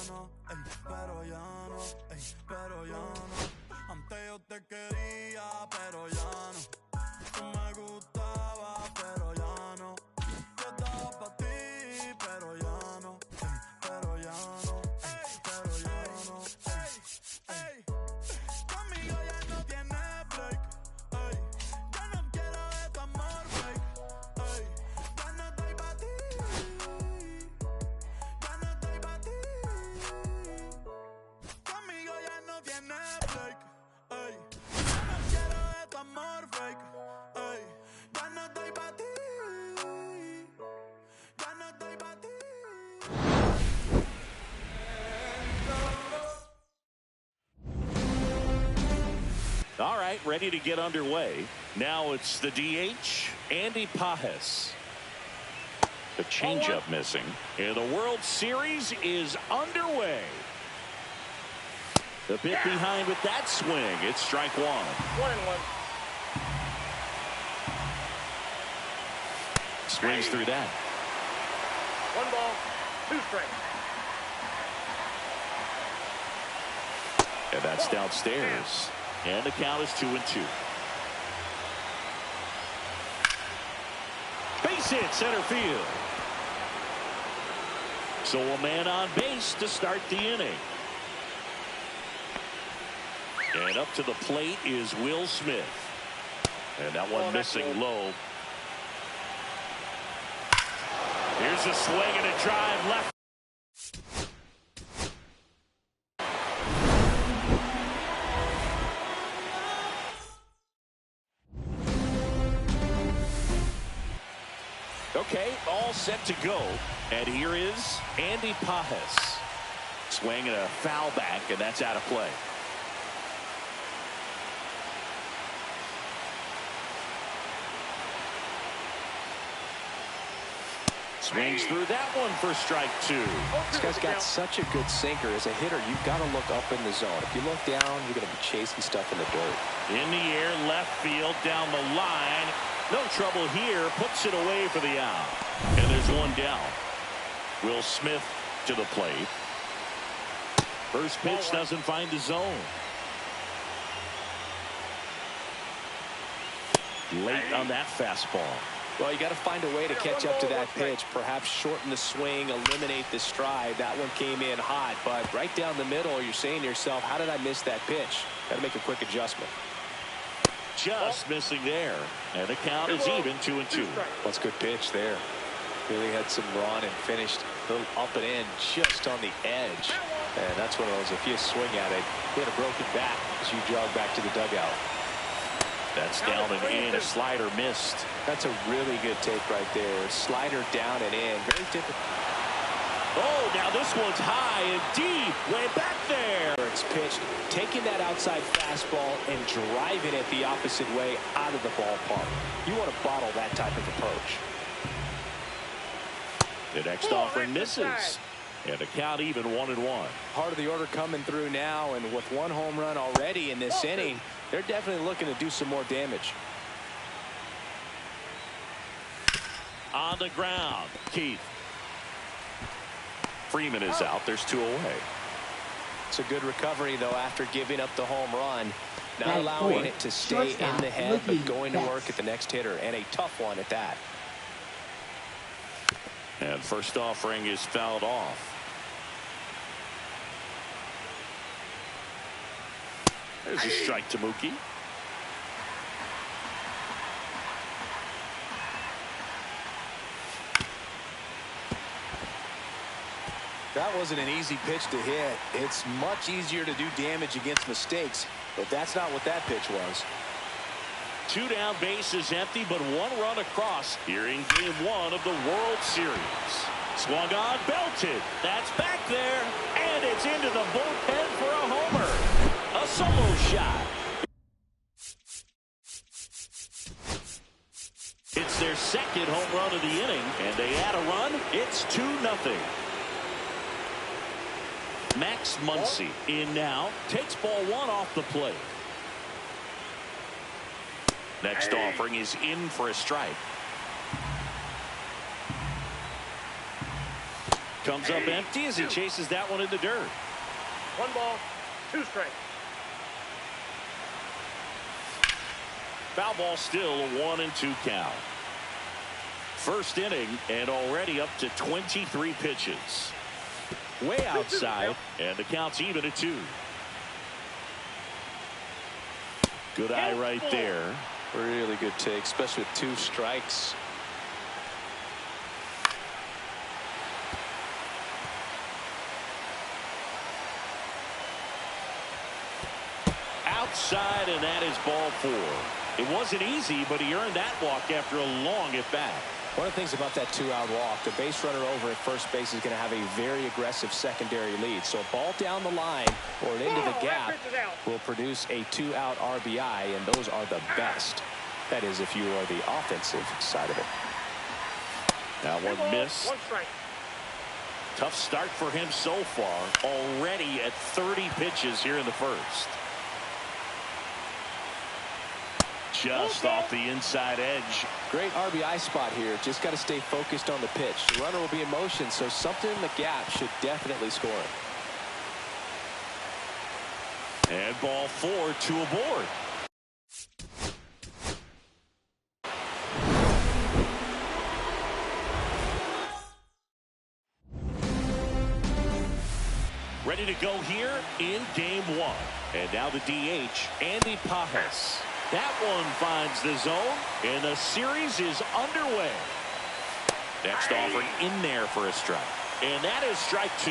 no, ey, pero ya no, ey, pero ya no. Antes yo te quería, pero ya no. Tú me gustabas, pero ya no. Yo estaba pa' ti, pero ya no, ey, pero ya no, ey, pero ya no, ey, ey. Conmigo ya no tienes break, ey. Ya no quiero de tu amor fake, ey. Ya no estoy pa' ti, ya no estoy pa' ti. Conmigo ya no tienes break, ey. Ya no quiero de tu amor fake, ey. Ya no estoy pa' ti, ya no estoy pa' ti. All right, ready to get underway. Now it's the DH, Andy Pages. The changeup missing. And the World Series is underway. The bit behind with that swing. It's strike one. 1-1. Swings through that. 1 ball, 2 strikes. And that's downstairs. And the count is 2-2. Base hit center field. So a man on base to start the inning. And up to the plate is Will Smith. And that one missing low. Here's a swing and a drive left. Okay, all set to go. And here is Andy Pages. Swing and a foul back, and that's out of play. Swings through that one for strike two. This guy's got such a good sinker. As a hitter, you've got to look up in the zone. If you look down, you're going to be chasing stuff in the dirt. In the air, left field, down the line. No trouble here. Puts it away for the out. And there's one down. Will Smith to the plate. First pitch doesn't find the zone. Late on that fastball. Well, you got to find a way to catch up to that pitch. Perhaps shorten the swing, eliminate the stride. That one came in hot, but right down the middle, you're saying to yourself, how did I miss that pitch? Got to make a quick adjustment. Just missing there. And the count is even 2-2. That's a good pitch there. Really had some run and finished a little up and in just on the edge. And that's one of those, if you swing at it, hit a broken back as you jog back to the dugout. That's down and in. A slider missed. That's a really good take right there. Slider down and in. Very different. Oh, now this one's high and deep. Way back there. It's pitched, taking that outside fastball and driving it the opposite way out of the ballpark. You want to bottle that type of approach. The next offering misses. And the count even 1-1. Part of the order coming through now, and with one home run already in this inning, they're definitely looking to do some more damage. On the ground, Keith. Freeman is out. There's 2 away. It's a good recovery, though, after giving up the home run. Not allowing it to stay in the head, but going to work at the next hitter, and a tough one at that. And first offering is fouled off. There's a strike to Mookie. That wasn't an easy pitch to hit. It's much easier to do damage against mistakes, but that's not what that pitch was. 2 down, base is empty, but 1 run across here in game 1 of the World Series. Swung on, belted. That's back there, and it's into the bullpen for a homer. A solo shot. It's their second home run of the inning, and they add a run. It's 2-0. Max Muncy in now. Takes ball 1 off the plate. Next offering is in for a strike. Comes up empty as he chases that one in the dirt. 1 ball, 2 strikes. Foul ball, still a 1-2 count. First inning and already up to 23 pitches. Way outside, and the count's even at 2. Good eye right there. Really good take, especially with 2 strikes. Outside, and that is ball 4. It wasn't easy, but he earned that walk after a long at-bat. One of the things about that 2-out walk, the base runner over at first base is going to have a very aggressive secondary lead. So a ball down the line or into the gap will produce a 2-out RBI, and those are the best. That is, if you are the offensive side of it. Now one miss. 1 strike. Tough start for him so far. Already at 30 pitches here in the first. Just off the inside edge. Great RBI spot here. Just got to stay focused on the pitch. The runner will be in motion, so something in the gap should definitely score it. And ball 4, 2 aboard. Ready to go here in game 1. And now the DH, Andy Pages. That one finds the zone, and the series is underway. Next offer in there for a strike. And that is strike 2.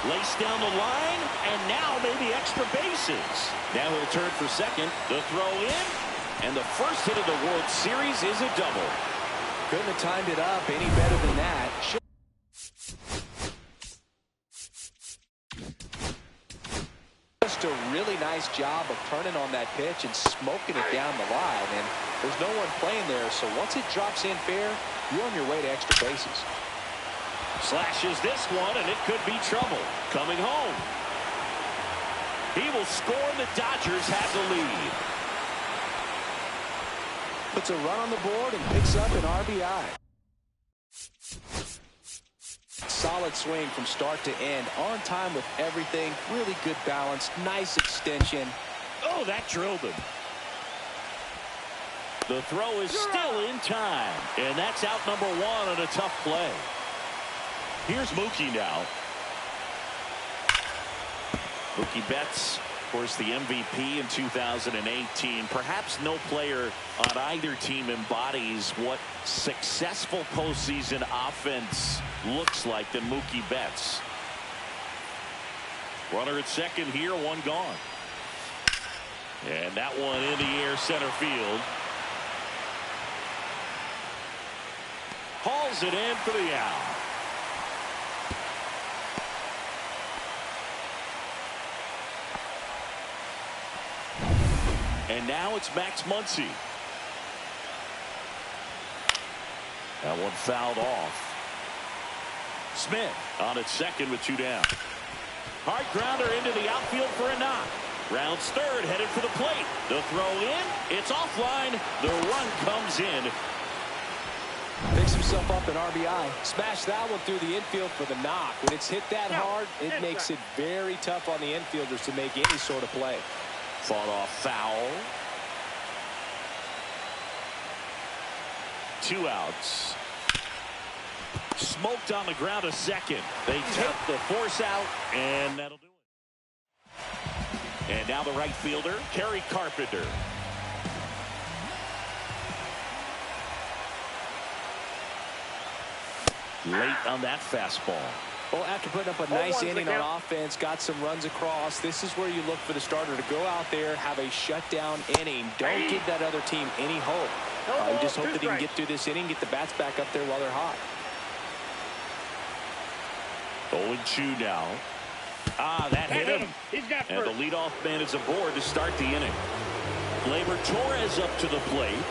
Laced down the line, and now maybe extra bases. Now he'll turn for second. The throw in, and the first hit of the World Series is a double. Couldn't have timed it up any better than that. Just a really nice job of turning on that pitch and smoking it down the line. And there's no one playing there, so once it drops in fair, you're on your way to extra bases. Slashes this one, and it could be trouble. Coming home. He will score, and the Dodgers have the lead. Puts a run on the board and picks up an RBI. Solid swing from start to end. On time with everything. Really good balance. Nice extension. Oh, that drilled him. The throw is still in time. And that's out number 1 on a tough play. Here's Mookie now. Mookie Betts, of course, the MVP in 2018. Perhaps no player on either team embodies what successful postseason offense looks like than Mookie Betts. Runner at second here, 1 gone. And that one in the air center field. Hauls it in for the out. And now it's Max Muncy. That one fouled off. Smith on at second with 2 down. Hard grounder into the outfield for a knock. Rounds third, headed for the plate. The throw in, it's offline. The run comes in. Picks himself up an RBI. Smash that one through the infield for the knock. When it's hit that hard, it makes it very tough on the infielders to make any sort of play. Fought off foul. 2 outs. Smoked on the ground a second. They take the force out, and that'll do it. And now the right fielder, Kerry Carpenter. Late on that fastball. Well, after putting up a nice inning on offense, got some runs across, this is where you look for the starter to go out there, have a shutdown inning. Don't give that other team any hope. You just hope that he can get through this inning, get the bats back up there while they're hot. 0-2 now. That hit him. And the leadoff man is aboard to start the inning. Gleyber Torres up to the plate.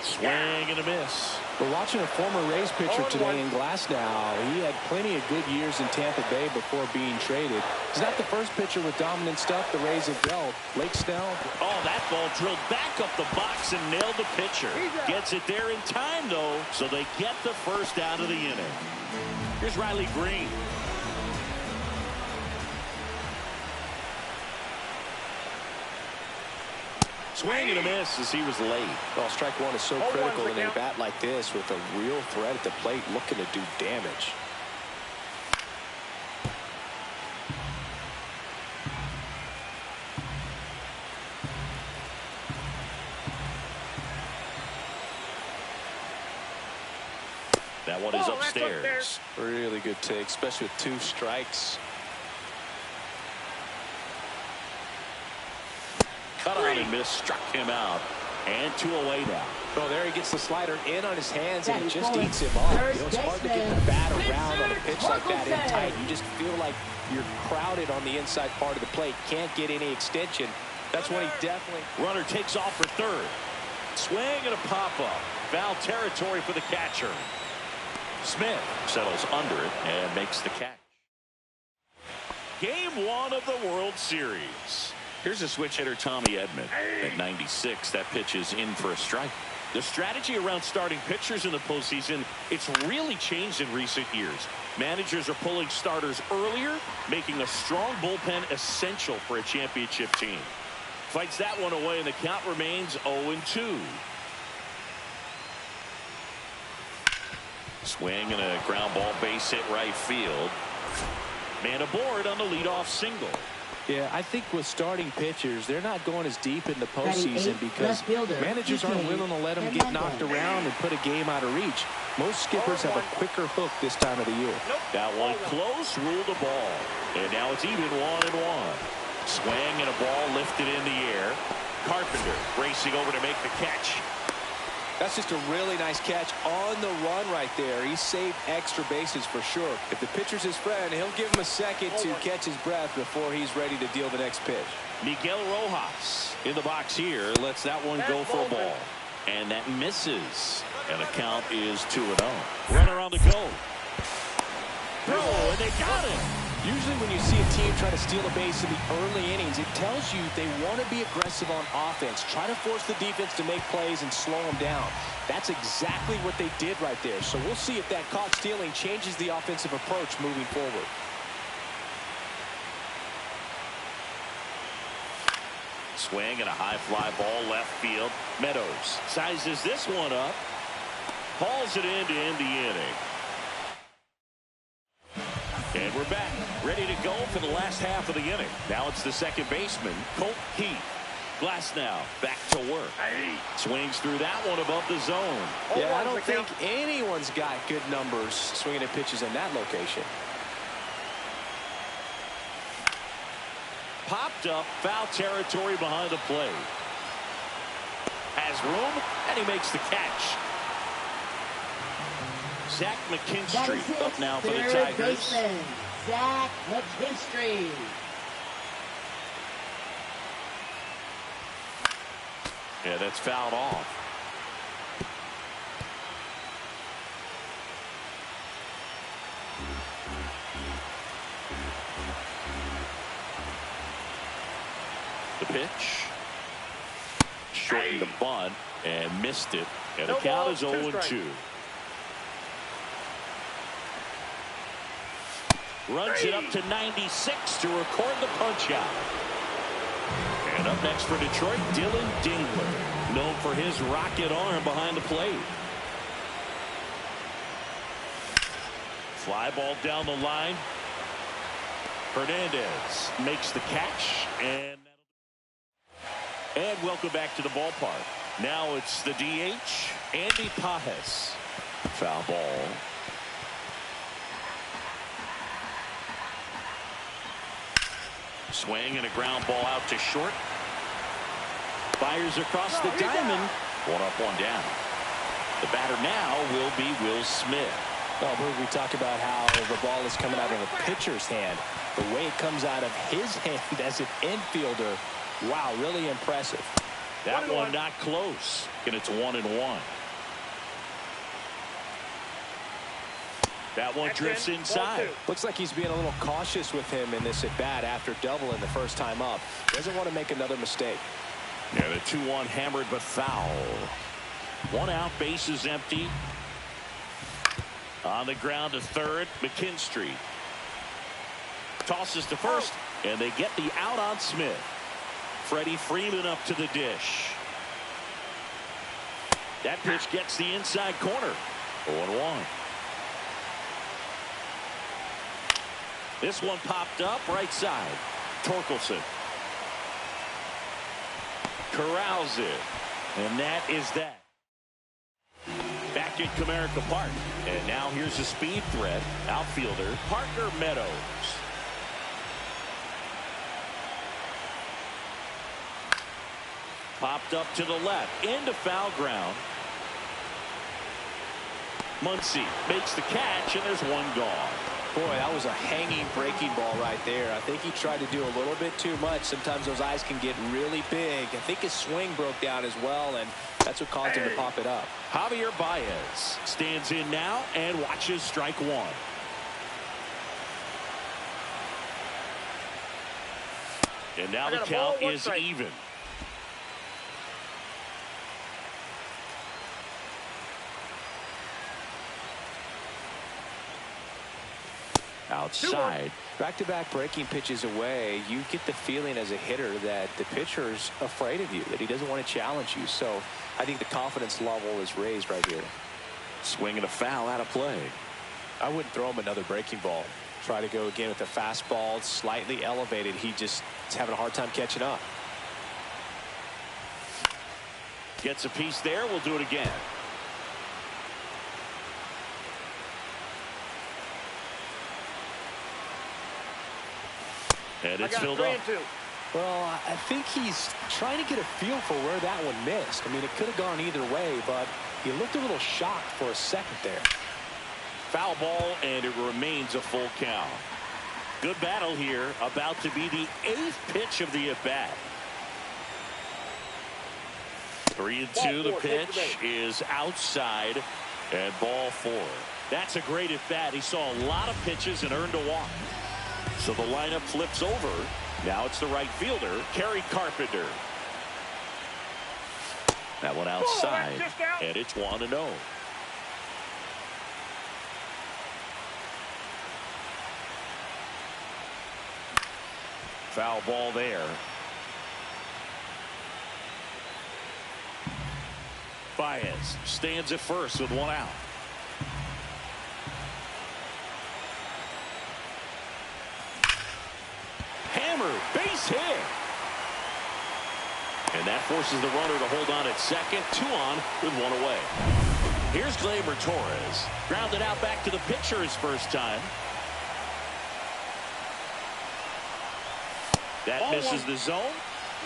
Swing and a miss. We're watching a former Rays pitcher today in Glasnow. He had plenty of good years in Tampa Bay before being traded. He's not the first pitcher with dominant stuff the Rays have dealt. Blake Snell. Oh, that ball drilled back up the box and nailed the pitcher. Gets it there in time, though, so they get the first out of the inning. Here's Riley Green. Swing and a miss as he was late. Well, strike one is so critical in a bat like this with a real threat at the plate looking to do damage. That one is upstairs. Really good take, especially with 2 strikes. Cut on and miss, struck him out. And 2 away now. Oh, there he gets the slider in on his hands, and it just eats him up. You know, it's hard to get the bat around on a pitch like that in tight. You just feel like you're crowded on the inside part of the plate. Can't get any extension. That's when he definitely... Runner takes off for third. Swing and a pop-up. Foul territory for the catcher. Smith settles under it and makes the catch. Game 1 of the World Series. Here's a switch hitter, Tommy Edman. At 96, that pitch is in for a strike. The strategy around starting pitchers in the postseason, it's really changed in recent years. Managers are pulling starters earlier, making a strong bullpen essential for a championship team. Fights that one away, and the count remains 0-2. Swing and a ground ball base hit right field. Man aboard on the leadoff single. Yeah, I think with starting pitchers, they're not going as deep in the postseason because managers aren't willing to let them get knocked around and put a game out of reach. Most skippers have a quicker hook this time of the year. That one close, ruled the ball. And now it's even 1-1. Swing and a ball lifted in the air. Carpenter racing over to make the catch. That's just a really nice catch on the run right there. He saved extra bases for sure. If the pitcher's his friend, he'll give him a second to catch his breath before he's ready to deal the next pitch. Miguel Rojas in the box here lets that one go for a ball. And that misses. And the count is 2-0. Runner on the go. Throw, and they got him. Usually when you see a team try to steal a base in the early innings, it tells you they want to be aggressive on offense. Try to force the defense to make plays and slow them down. That's exactly what they did right there. So we'll see if that caught stealing changes the offensive approach moving forward. Swing and a high fly ball left field. Meadows sizes this one up. Hauls it in to end the inning. And we're back, ready to go for the last half of the inning. Now it's the second baseman, Colt Heath. Glasnow back to work. Swings through that one above the zone. Yeah, I don't think anyone's got good numbers swinging at pitches in that location. Popped up, foul territory behind the plate. Has room, and he makes the catch. Zach McKinstry up now for the Tigers. Baseman, Zach McKinstry. Yeah, that's fouled off. The pitch. Shortened the bunt and missed it. And the count is 0-2. Runs it up to 96 to record the punch out. And up next for Detroit, Dylan Dingler, known for his rocket arm behind the plate. Fly ball down the line. Hernandez makes the catch. And welcome back to the ballpark. Now it's the DH, Andy Pages. Foul ball. Swing and a ground ball out to short. Fires across the diamond. One up, one down. The batter now will be Will Smith. Well, we talk about how the ball is coming out of a pitcher's hand. The way it comes out of his hand as an infielder, wow, really impressive. That one not close, and it's 1-1. That one drifts inside. Looks like he's being a little cautious with him in this at-bat after doubling the first time up. Doesn't want to make another mistake. And a 2-1 hammered but foul. 1 out, bases empty. On the ground to third, McKinstry. Tosses to first, and they get the out on Smith. Freddie Freeman up to the dish. That pitch gets the inside corner. 0-1. This one popped up right side. Torkelson corrals it, and that is that. Back at Comerica Park, and now here's a speed threat. Outfielder Parker Meadows. Popped up to the left, into foul ground. Muncy makes the catch, and there's one gone. Boy, that was a hanging breaking ball right there. I think he tried to do a little bit too much. Sometimes those eyes can get really big. I think his swing broke down as well, and that's what caused him to pop it up. Javier Baez stands in now and watches strike one. And now the count is even. Outside. Back-to-back breaking pitches away, you get the feeling as a hitter that the pitcher's afraid of you, that he doesn't want to challenge you. So I think the confidence level is raised right here. Swing and a foul out of play. I wouldn't throw him another breaking ball. Try to go again with the fastball, slightly elevated. He just is having a hard time catching up. Gets a piece there. We'll do it again. And it's filled up. Well, I think he's trying to get a feel for where that one missed. I mean, it could have gone either way, but he looked a little shocked for a second there. Foul ball, and it remains a full count. Good battle here. About to be the 8th pitch of the at-bat. 3-2. The pitch is outside, and ball 4. That's a great at-bat. He saw a lot of pitches and earned a walk. So the lineup flips over. Now it's the right fielder, Kerry Carpenter. That one outside, and it's 1-0. Foul ball there. Baez stands at first with 1 out. Base hit. And that forces the runner to hold on at second. 2 on with 1 away. Here's Gleyber Torres. Grounded out back to the pitcher his first time. That misses the zone.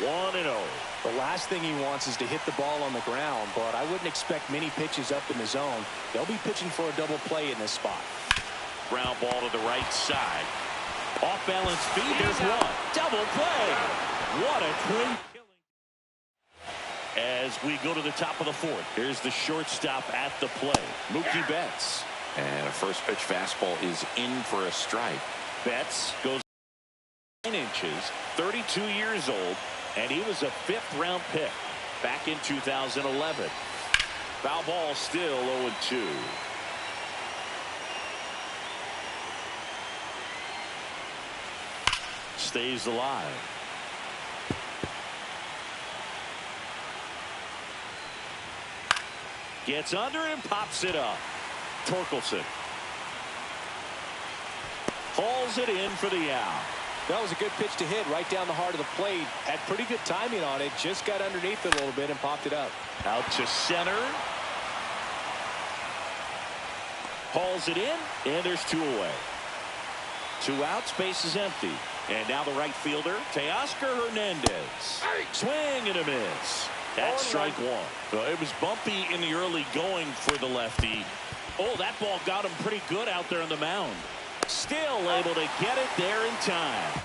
1-0. The last thing he wants is to hit the ball on the ground, but I wouldn't expect many pitches up in the zone. They'll be pitching for a double play in this spot. Ground ball to the right side. Off balance feed. There's one. Double play. What a twin killing. As we go to the top of the 4th, here's the shortstop at the play, Mookie Betts. And a first pitch fastball is in for a strike. Betts goes 9 inches, 32 years old, and he was a 5th-round pick back in 2011. Foul ball, still 0-2. Stays alive. Gets under and pops it up. Torkelson hauls it in for the out. That was a good pitch to hit right down the heart of the plate. Had pretty good timing on it. Just got underneath it a little bit and popped it up. Out to center. Hauls it in, and there's 2 away. 2 outs, base is empty. And now the right fielder, Teoscar Hernandez. Swing and a miss. That's strike 1. Well, it was bumpy in the early going for the lefty. Oh, that ball got him pretty good out there on the mound. Still able to get it there in time.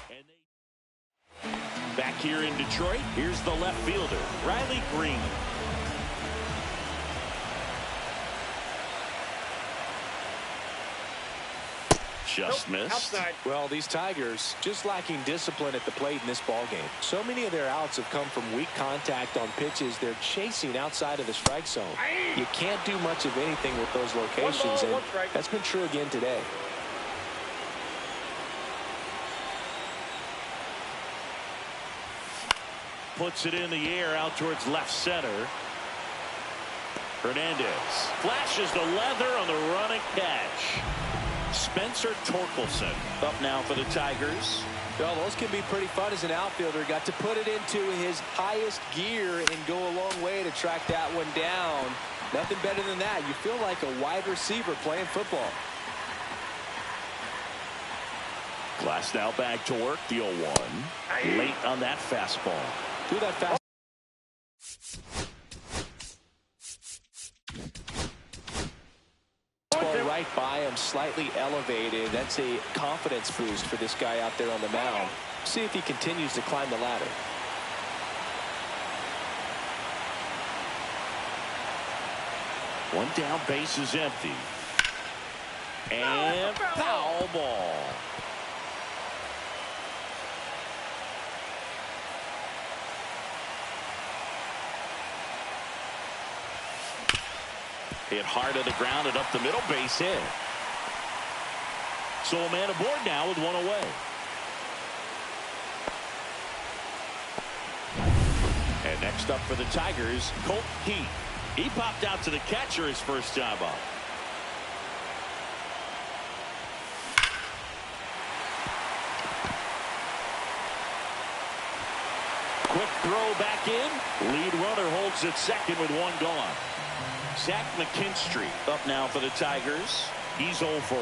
And back here in Detroit, here's the left fielder, Riley Green. Just missed. Outside. Well, these Tigers just lacking discipline at the plate in this ballgame. So many of their outs have come from weak contact on pitches they're chasing outside of the strike zone. You can't do much of anything with those locations, and that's been true again today. Puts it in the air out towards left center. Hernandez flashes the leather on the running catch. Spencer Torkelson up now for the Tigers. Well, those can be pretty fun as an outfielder. Got to put it into his highest gear and go a long way to track that one down. Nothing better than that. You feel like a wide receiver playing football. Glass now back to work. The 0-1. Late on that fastball. Do that fast. Right by him, slightly elevated. That's a confidence boost for this guy out there on the mound. See if he continues to climb the ladder. One down, base is empty. And foul ball. Hit hard to the ground and up the middle, base hit. So a man aboard now with one away. And next up for the Tigers, Colt Heath. He popped out to the catcher his first time up. Quick throw back in. Lead runner holds at second with one gone. Zach McKinstry up now for the Tigers. He's 0 for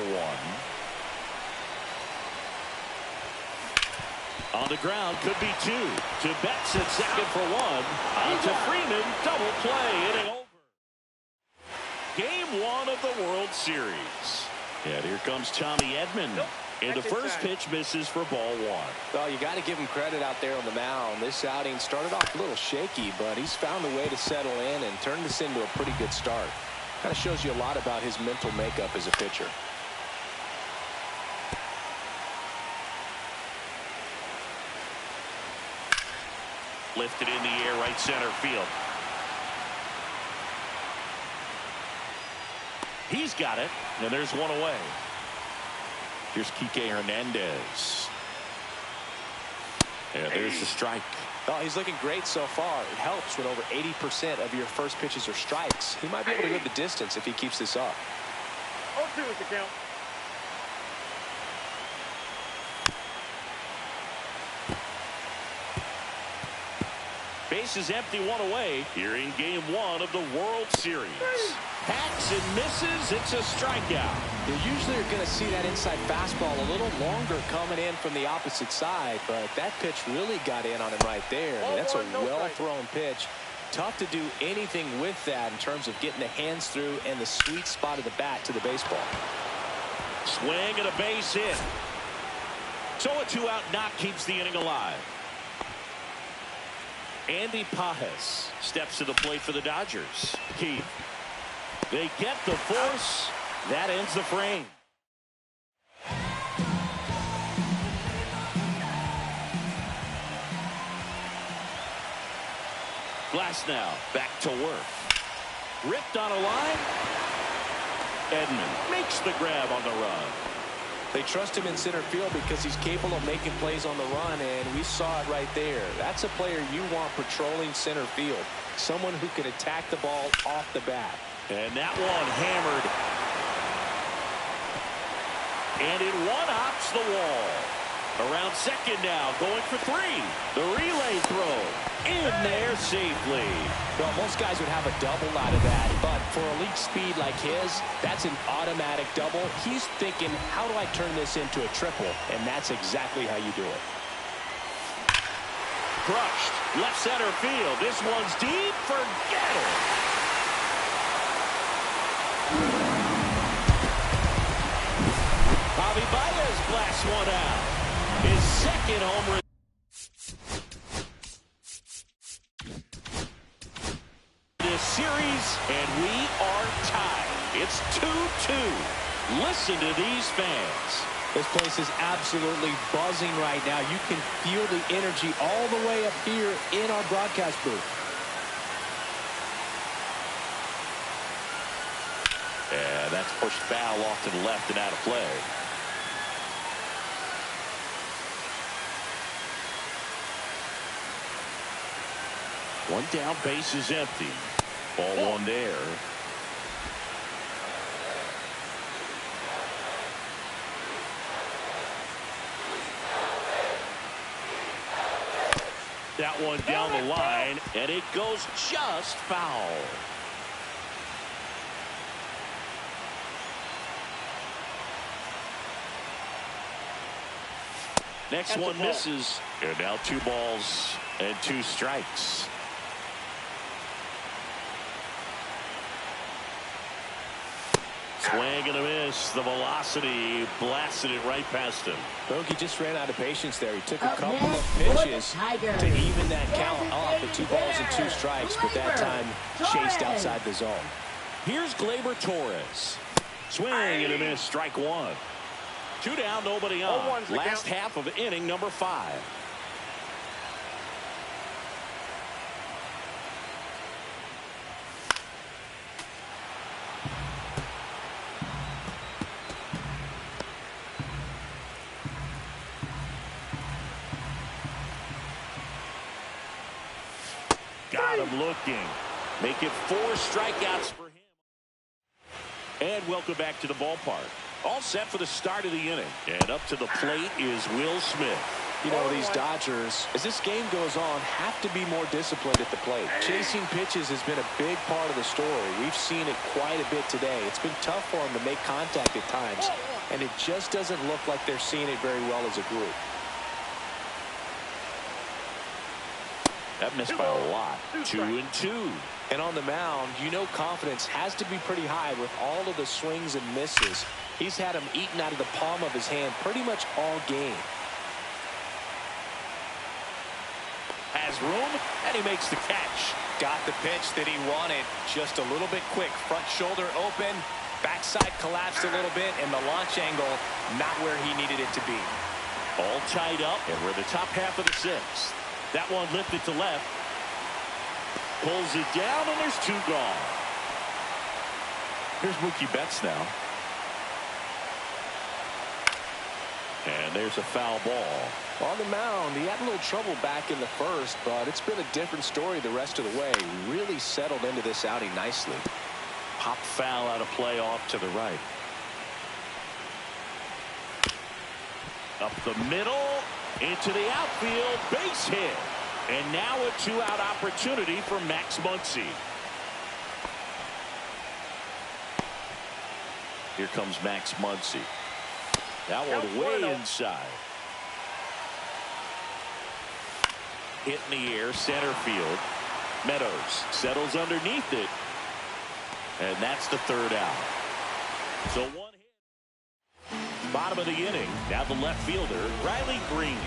1. On the ground, could be 2. To Betts at second for 1. On to Freeman, double play, inning over. Game 1 of the World Series. And here comes Tommy Edman. And the first pitch misses for ball 1. Well, you got to give him credit out there on the mound. This outing started off a little shaky, but he's found a way to settle in and turn this into a pretty good start. Kind of shows you a lot about his mental makeup as a pitcher. Lifted in the air, right center field. He's got it, and there's one away. Here's Kike Hernandez. And there's the strike. Oh, he's looking great so far. It helps when over 80% of your first pitches are strikes. He might be able to go the distance if he keeps this up. 0-2 is the count. Base is empty, one away here in game 1 of the World Series. Hacks and misses. It's a strikeout. You usually are going to see that inside fastball a little longer coming in from the opposite side, but that pitch really got in on him right there. I mean, that's a well-thrown pitch. Tough to do anything with that in terms of getting the hands through and the sweet spot of the bat to the baseball. Swing and a base hit. So a 2-out knock keeps the inning alive. Andy Pages steps to the plate for the Dodgers. Keith. They get the force. That ends the frame. Glass now back to work. Ripped on a line. Edman makes the grab on the run. They trust him in center field because he's capable of making plays on the run, and we saw it right there. That's a player you want patrolling center field. Someone who can attack the ball off the bat. And that one hammered. And it one-hops the wall. Around second now, going for 3. The relay throw in there safely. Well, most guys would have a double out of that, but for elite speed like his, that's an automatic double. He's thinking, how do I turn this into a triple? And that's exactly how you do it. Crushed. Left center field. This one's deep. Forget it. Javi Baez blasts one out. His second home run. This series, and we are tied. It's 2-2. Listen to these fans. This place is absolutely buzzing right now. You can feel the energy all the way up here in our broadcast booth. Yeah, that's pushed foul off to the left and out of play. One down, base is empty. Ball one there. That one down the line, and it goes just foul. Next one misses. And now 2 balls and 2 strikes. Swing and a miss. The velocity blasted it right past him. Bogey just ran out of patience there. He took a couple of pitches to even that count off at 2 balls and 2 strikes, but that time chased outside the zone. Here's Gleyber Torres. Swing and a miss. Strike 1. 2 down, nobody on. Last half of inning number 5. Got him looking. Make it 4 strikeouts for him. And welcome back to the ballpark. All set for the start of the inning. And up to the plate is Will Smith. You know, these Dodgers, as this game goes on, have to be more disciplined at the plate. Chasing pitches has been a big part of the story. We've seen it quite a bit today. It's been tough for them to make contact at times, and it just doesn't look like they're seeing it very well as a group. That missed by a lot. 2-2. And on the mound, you know confidence has to be pretty high with all of the swings and misses. He's had them eaten out of the palm of his hand pretty much all game. Has room, and he makes the catch. Got the pitch that he wanted. Just a little bit quick. Front shoulder open. Backside collapsed a little bit, and the launch angle not where he needed it to be. All tied up, and we're in the top half of the 6th. That one lifted to left. Pulls it down, and there's 2 gone. Here's Mookie Betts now. And there's a foul ball. On the mound, he had a little trouble back in the first, but it's been a different story the rest of the way. Really settled into this outing nicely. Pop foul out of play off to the right. Up the middle, into the outfield, base hit. And now a 2-out opportunity for Max Muncy. Here comes Max Muncy. That one way inside. Hit in the air, center field. Meadows settles underneath it. And that's the 3rd out. So 1 hit. Bottom of the inning. Now the left fielder, Riley Green.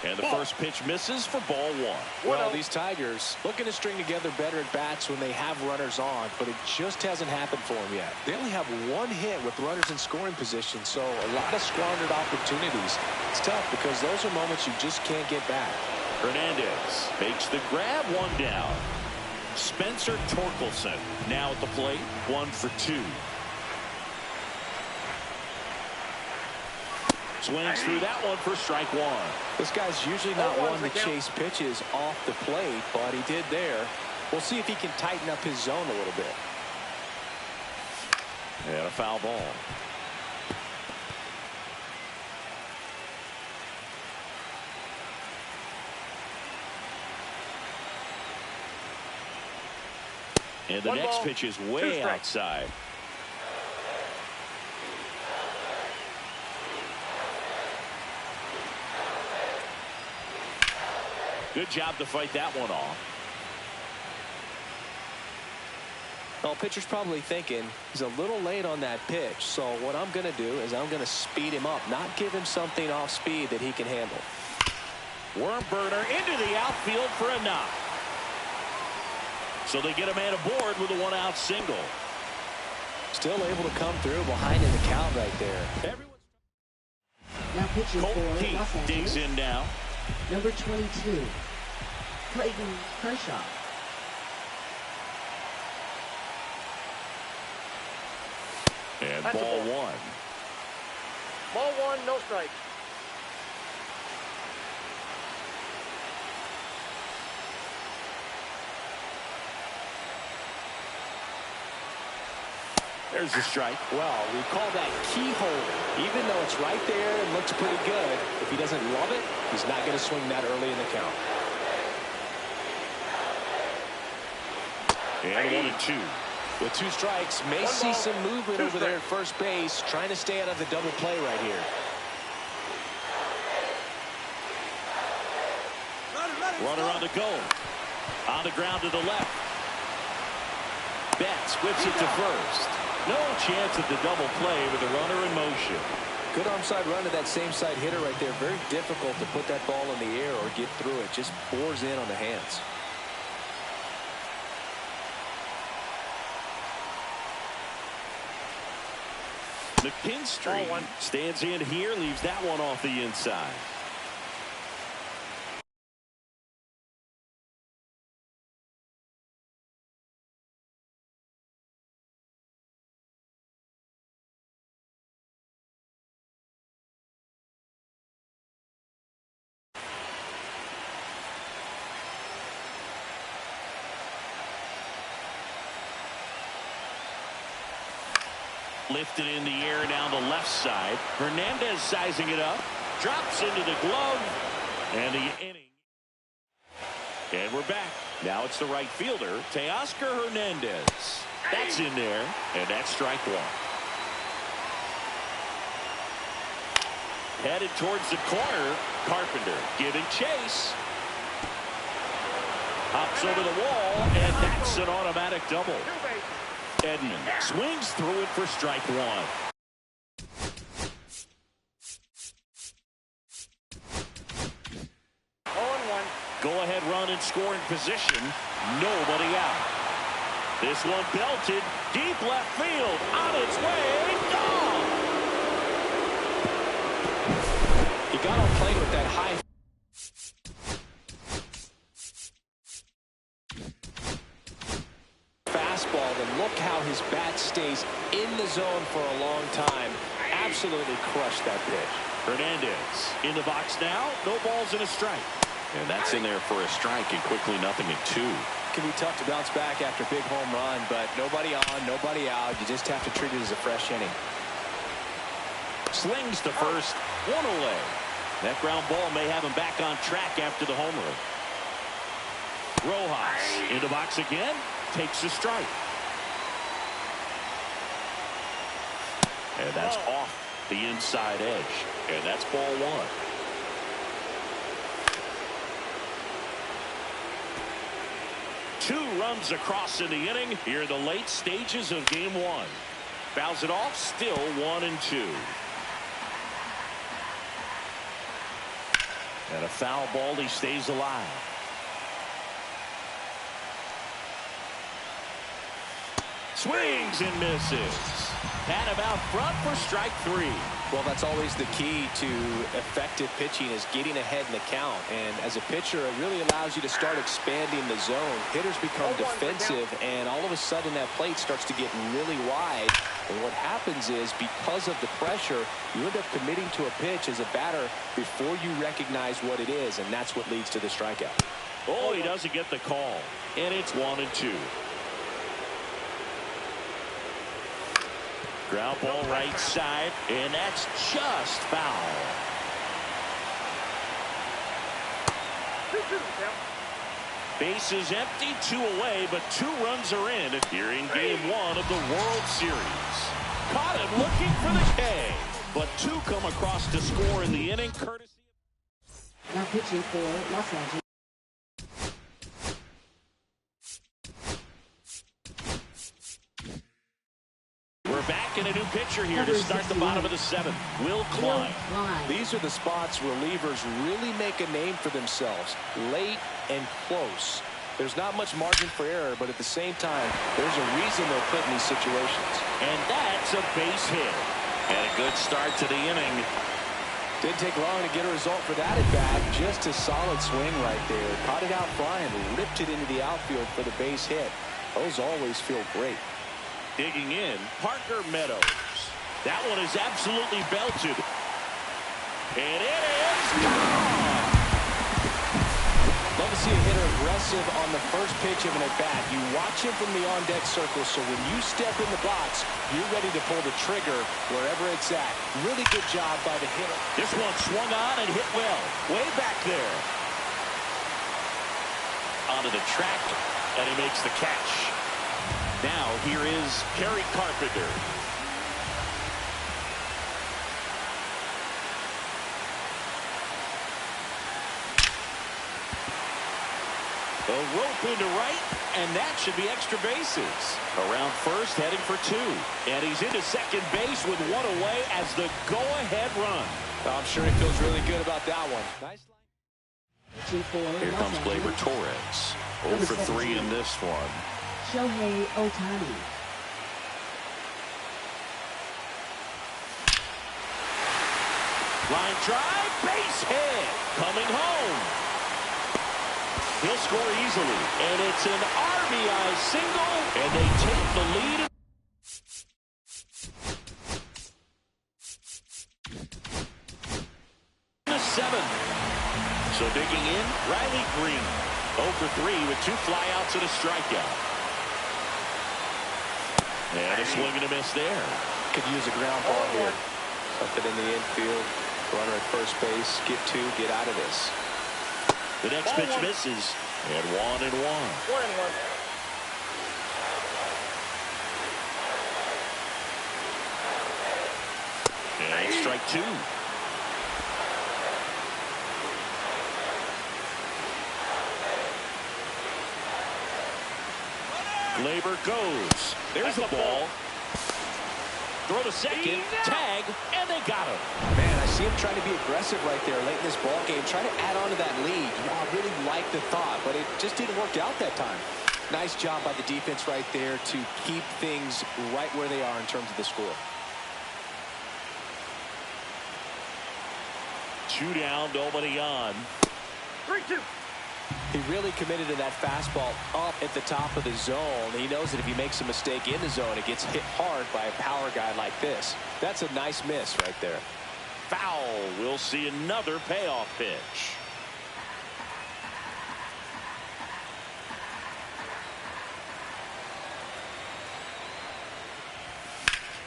And the first pitch misses for ball 1. Well, these Tigers looking to string together better at bats when they have runners on, but it just hasn't happened for them yet. They only have 1 hit with runners in scoring position, so a lot of squandered opportunities. It's tough because those are moments you just can't get back. Hernandez makes the grab, 1 down. Spencer Torkelson now at the plate, 1 for 2. Swings through that one for strike 1. This guy's usually not one to chase pitches off the plate, but he did there. We'll see if he can tighten up his zone a little bit. And a foul ball. And the next pitch is way outside. Good job to fight that one off. Well, pitcher's probably thinking he's a little late on that pitch. So what I'm going to do is I'm going to speed him up, not give him something off speed that he can handle. Worm burner into the outfield for a knock. So they get a man aboard with a one-out single. Still able to come through behind in the count right there. Now pitching Colt for Keith Los Angeles. digs in now. Number 22, Clayton Kershaw. And That's a ball ball. one. Ball one, no strike. There's the strike. Well, we call that keyhole. Even though it's right there and looks pretty good, if he doesn't love it, he's not going to swing that early in the count. And 1-2. With 2 strikes, may see some movement over there at first base, trying to stay out of the double play right here. Runner on the go. On the ground to the left. Betts whips it to first. No chance at the double play with the runner in motion. Good arm side run to that same side hitter right there. Very difficult to put that ball in the air or get through it. Just bores in on the hands. McKinstry stands in here, leaves that one off the inside. Lifted in the air down the left side. Hernandez sizing it up. Drops into the glove. And the inning. And we're back. Now it's the right fielder, Teoscar Hernandez. That's in there. And that's strike one. Headed towards the corner. Carpenter giving chase. Hops over the wall. And that's an automatic double. Edman swings through it for strike one. Go-ahead run in scoring position. Nobody out. This one belted deep left field. On its way. Gone! He got on plate with that high. Fastball, then look how his bat stays in the zone for a long time. Absolutely crushed that pitch. Hernandez in the box now. No balls and a strike. And that's in there for a strike, and quickly 0-2. Can be tough to bounce back after a big home run, but nobody on, nobody out. You just have to treat it as a fresh inning. Slings to first. One away. That ground ball may have him back on track after the homer. Rojas in the box again. Takes a strike. And that's off the inside edge. And that's ball one. Two runs across in the inning here in the late stages of game one. Fouls it off, still 1-2. And a foul ball, he stays alive. Swings and misses. And about front for strike three. Well, that's always the key to effective pitching, is getting ahead in the count. And as a pitcher, it really allows you to start expanding the zone. Hitters become defensive, and all of a sudden that plate starts to get really wide. And what happens is, because of the pressure, you end up committing to a pitch as a batter before you recognize what it is, and that's what leads to the strikeout. Oh, he doesn't get the call. And it's 1-2. Ground ball right side, and that's just foul. Bases empty, 2 away, but 2 runs are in here in game one of the World Series. Caught him looking for the K, but 2 come across to score in the inning, courtesy. Now pitching for Los Angeles. Back in a new pitcher here to start the bottom of the 7th. Will Klein. These are the spots relievers really make a name for themselves. Late and close. There's not much margin for error, but at the same time, there's a reason they're put in these situations. And that's a base hit. And a good start to the inning. Didn't take long to get a result for that at bat. Just a solid swing right there. Caught it out flying, ripped it into the outfield for the base hit. Those always feel great. Digging in, Parker Meadows. That one is absolutely belted. And it is gone! Love to see a hitter aggressive on the first pitch of an at-bat. You watch him from the on-deck circle, so when you step in the box, you're ready to pull the trigger wherever it's at. Really good job by the hitter. This one swung on and hit well. Way back there. Onto the track, and he makes the catch. Now here is Kerry Carpenter. A rope into right, and that should be extra bases. Around first, heading for two. And he's into second base with one away as the go-ahead run. I'm sure he feels really good about that one. Nice. Here comes Gleyber Torres. 0 for 3 in this one. Shohei Ohtani. Line drive, base hit. Coming home. He'll score easily, and it's an RBI single, and they take the lead. The 7th. So digging in, Riley Green. 0 for 3 with 2 flyouts and a strikeout. And a swing and a miss there. Could use a ground ball here. Something in the infield. Runner at first base. Get 2, get out of this. The next pitch misses, and 1-1. 1-1. And strike 2. Gleyber goes. There's the ball. Throw to second, tag, and they got him. Man, I see him trying to be aggressive right there late in this ball game, trying to add on to that lead. You know, I really like the thought, but it just didn't work out that time. Nice job by the defense right there to keep things right where they are in terms of the score. 2 down, nobody on. 3-2. He really committed to that fastball up at the top of the zone. He knows that if he makes a mistake in the zone, it gets hit hard by a power guy like this. That's a nice miss right there. Foul. We'll see another payoff pitch.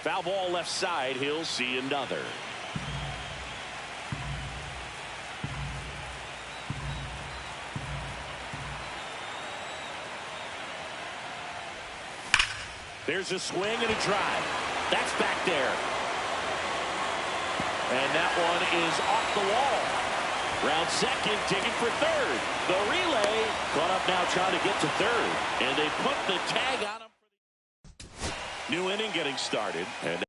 Foul ball left side. He'll see another. There's a swing and a drive. That's back there. And that one is off the wall. Round second, digging for third. The relay caught up now trying to get to third. And they put the tag on him. New inning getting started. And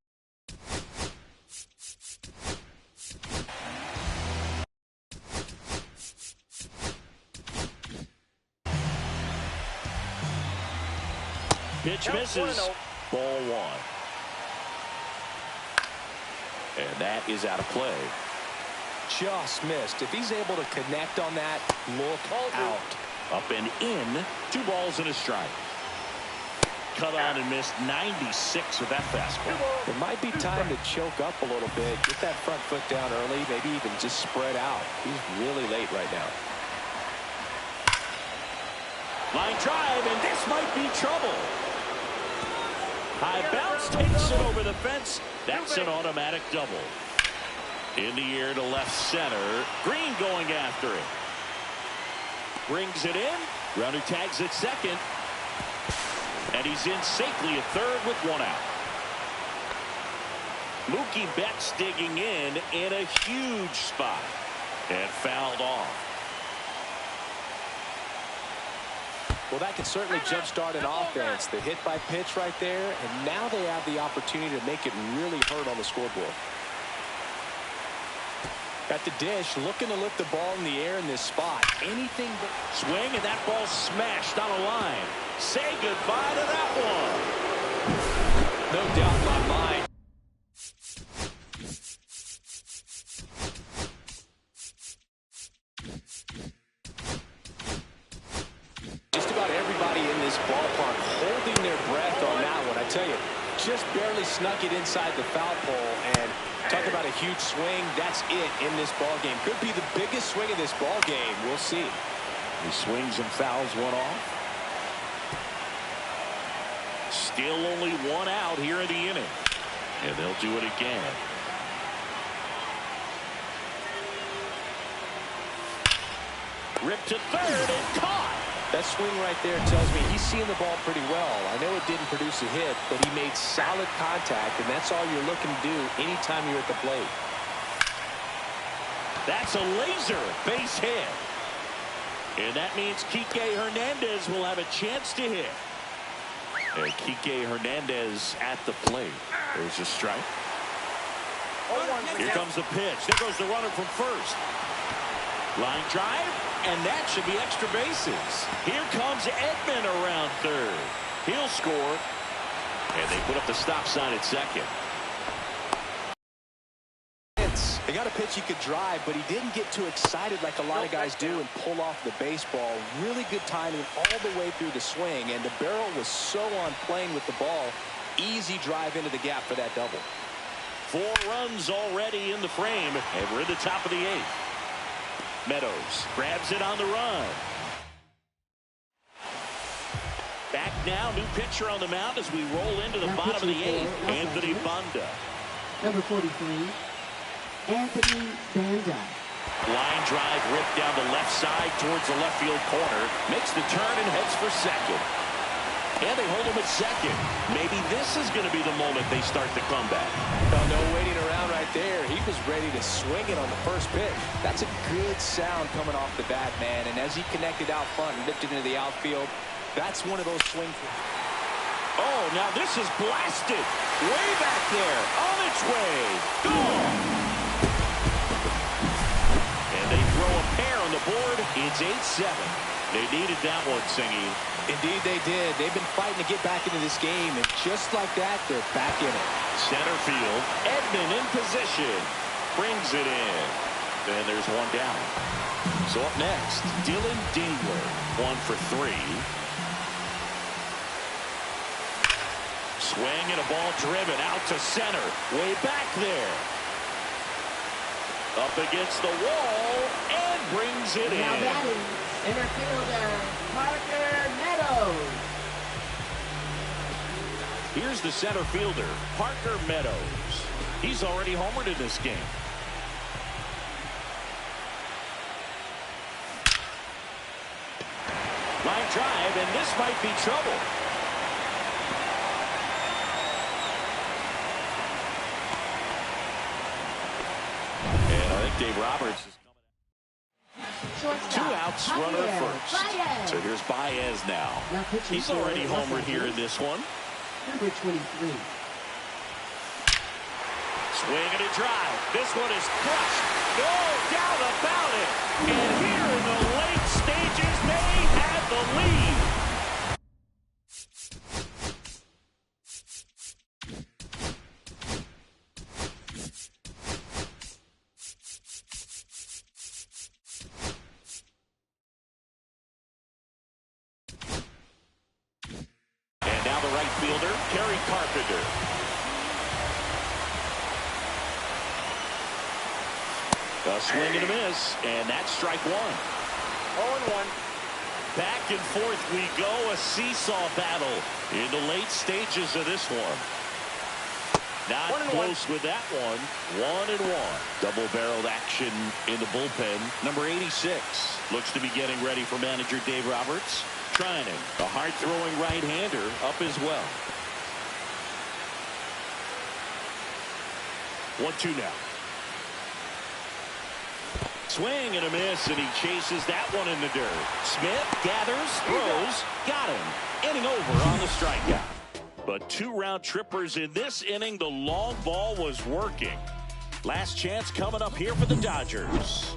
pitch misses. Ball 1. And that is out of play. Just missed. If he's able to connect on that, look out. Up and in. 2 balls and a strike. Cut on and missed 96 with that fastball. It might be time to choke up a little bit. Get that front foot down early. Maybe even just spread out. He's really late right now. Line drive, and this might be trouble. High bounce takes it over the fence. That's an automatic double. In the air to left center. Green going after it. Brings it in. Runner tags at second. And he's in safely at third with 1 out. Mookie Betts digging in a huge spot. And fouled off. Well, that can certainly jumpstart an offense. The hit by pitch right there, and now they have the opportunity to make it really hurt on the scoreboard. At the dish, looking to lift the ball in the air in this spot. Anything but swing, and that ball smashed on a line. Say goodbye to that one. No doubt in my mind. Just about everybody in this ballpark holding their breath on that one. I tell you, just barely snuck it inside the foul pole, and talk about a huge swing. That's it in this ball game. Could be the biggest swing of this ball game. We'll see. He swings and fouls one off. Still only one out here in the inning, and they'll do it again. Ripped to third and caught. That swing right there tells me he's seeing the ball pretty well. I know it didn't produce a hit, but he made solid contact, and that's all you're looking to do anytime you're at the plate. That's a laser base hit. And that means Kike Hernandez will have a chance to hit. And Kike Hernandez at the plate. There's a strike. Here comes the pitch. There goes the runner from first. Line drive, and that should be extra bases. Here comes Edman around third. He'll score, and they put up the stop sign at second. They got a pitch he could drive, but he didn't get too excited like a lot of guys do and pull off the baseball. Really good timing all the way through the swing, and the barrel was so on playing with the ball. Easy drive into the gap for that double. 4 runs already in the frame, and we're in the top of the 8th. Meadows grabs it on the run. Back now, new pitcher on the mound as we roll into the bottom of the 8th. Anthony Banda. Number 43, Anthony Banda. Line drive ripped down the left side towards the left field corner. Makes the turn and heads for second. And they hold him at second. Maybe this is going to be the moment they start the comeback. Oh, no waiting around right there. He was ready to swing it on the first pitch. That's a good sound coming off the bat, man. And as he connected out front and lifted into the outfield, that's one of those swings. Oh, now this is blasted. Way back there. On its way. Gone. And they throw a pair on the board. It's 8-7. They needed that one, Singy. Indeed they did. They've been fighting to get back into this game, and just like that, they're back in it. Center field. Edman in position. Brings it in. And there's one down. So up next, Dylan Dingler. 1 for 3. Swing and a ball driven out to center. Way back there. Up against the wall and brings it in. Now batting, center fielder, Parker Meadows. Here's the center fielder, Parker Meadows. He's already homered in this game. Line drive, and this might be trouble. And I think Dave Roberts is coming out. 2 outs, runner at first. Baez. So here's Baez now. He's already homered here in this one. Number 23. Swing and a drive. This one is crushed. No doubt about it. And here in the late stages, they have the lead. And now the right fielder, Kerry Carpenter. A swing and a miss, and that's strike 1. 0-1. Back and forth we go, a seesaw battle in the late stages of this one. Not close with that one. 1-1. Double-barreled action in the bullpen. Number 86 looks to be getting ready for manager Dave Roberts. Trining, a hard-throwing right-hander, up as well. 1-2 now. Swing and a miss, and he chases that one in the dirt. Smith gathers, throws, got him. Inning over on the strikeout. But 2 round trippers in this inning. The long ball was working. Last chance coming up here for the Dodgers.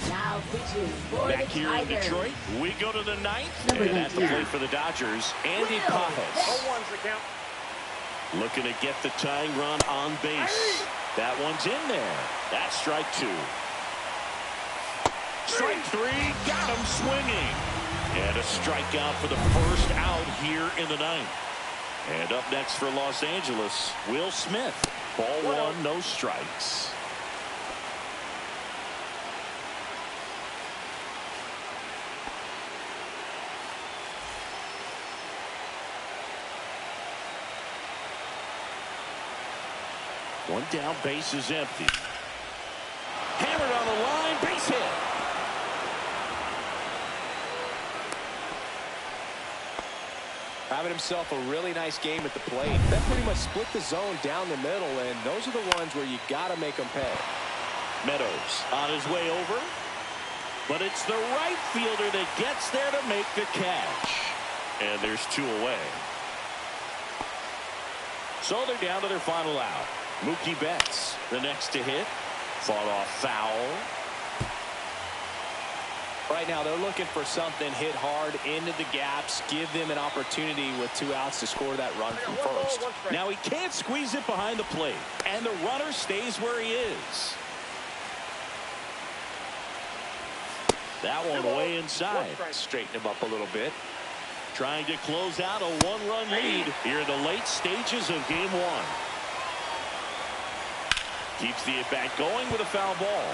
Now pitching for Back the here in Tigers. Detroit, we go to the ninth. Number And at the 19. plate for the Dodgers, Andy Will Pajas. 0-1's the count. Looking to get the tying run on base. That one's in there. That's strike two. Strike three, got him swinging. And a strikeout for the first out here in the ninth. And up next for Los Angeles, Will Smith. Ball one, no strikes. One down, base is empty. Hammered on the line, base hit. Having himself a really nice game at the plate. That pretty much split the zone down the middle, and those are the ones where you got to make them pay. Meadows on his way over, but it's the right fielder that gets there to make the catch. And there's two away. So they're down to their final out. Mookie Betts, the next to hit. Fought off foul. Right now, they're looking for something hit hard into the gaps, give them an opportunity with 2 outs to score that run from first. Now he can't squeeze it behind the plate, and the runner stays where he is. That one way inside. Straighten him up a little bit. Trying to close out a one-run lead here in the late stages of game one. Keeps the at-bat going with a foul ball.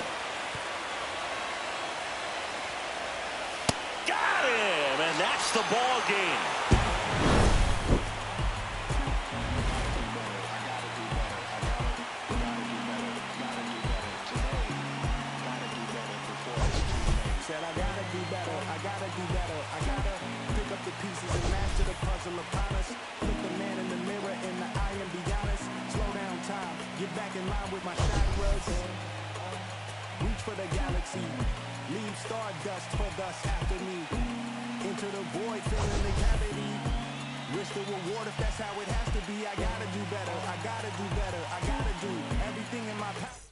Got him, and that's the ball game. Said I gotta do better, I gotta do better, I gotta pick up the pieces and master the puzzle upon us. Look the man in the mirror in the eye and be honest. Slow down time, get back in line with my shot was. Reach for the galaxy, leave stardust for dust after me. Into the void, filling the cavity. Risk the reward if that's how it has to be. I gotta do better, I gotta do better, I gotta do everything in my power.